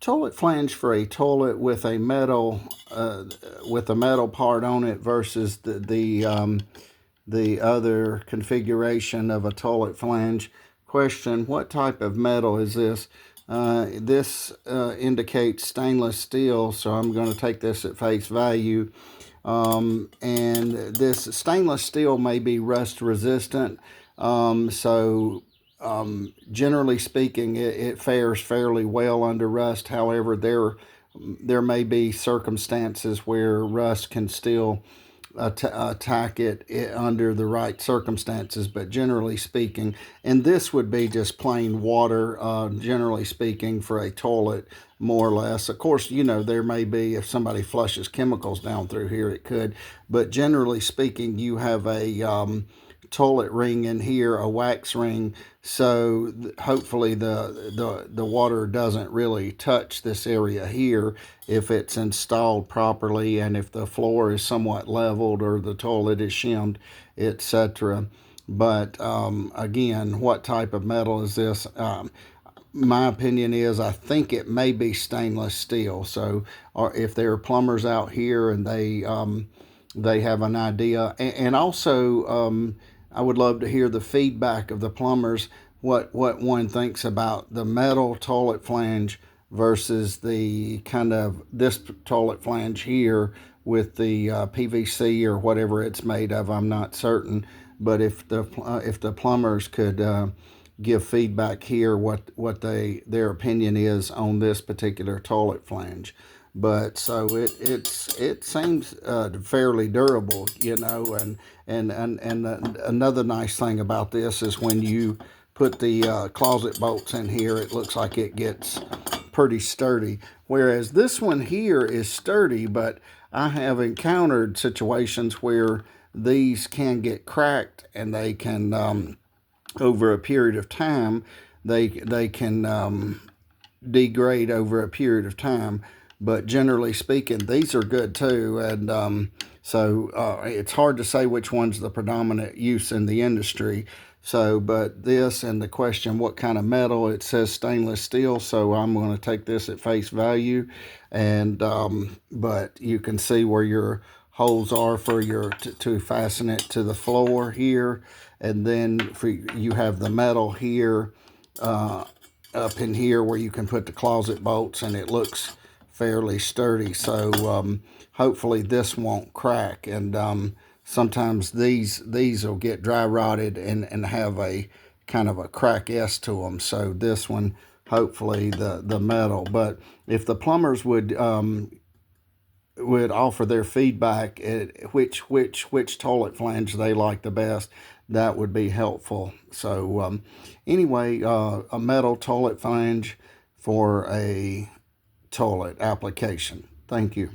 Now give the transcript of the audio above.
Toilet flange for a toilet with a metal part on it versus the other configuration of a toilet flange. Question: what type of metal is this? This indicates stainless steel, so I'm going to take this at face value. And this stainless steel may be rust resistant, generally speaking, it fares fairly well under rust. However, there may be circumstances where rust can still attack it under the right circumstances, but generally speaking, and this would be just plain water, generally speaking, for a toilet, more or less. Of course, there may be, if somebody flushes chemicals down through here, it could, but generally speaking, you have a toilet ring in here, a wax ring, so hopefully the water doesn't really touch this area here if it's installed properly, and if the floor is somewhat leveled or the toilet is shimmed, etc. But again, what type of metal is this? My opinion is I think it may be stainless steel. So, or if there are plumbers out here and they have an idea, and also I would love to hear the feedback of the plumbers, what one thinks about the metal toilet flange versus the kind of this toilet flange here with the PVC or whatever it's made of. I'm not certain, but if the plumbers could give feedback here, what their opinion is on this particular toilet flange. But so it seems fairly durable, and another nice thing about this is when you put the closet bolts in here, it looks like it gets pretty sturdy. Whereas this one here is sturdy, but I have encountered situations where these can get cracked, and they can over a period of time they can degrade over a period of time. But generally speaking, these are good too, and it's hard to say which one's the predominant use in the industry. So, but this and the question, what kind of metal? It says stainless steel, so I'm going to take this at face value. And but you can see where your holes are for your to fasten it to the floor here, and then you have the metal here up in here where you can put the closet bolts, and it looks fairly sturdy. So hopefully this won't crack. And sometimes these will get dry rotted and have a kind of a crack-esque to them. So this one, hopefully the metal. But if the plumbers would offer their feedback at which toilet flange they like the best, that would be helpful. So anyway, a metal toilet flange for a toilet application. Thank you.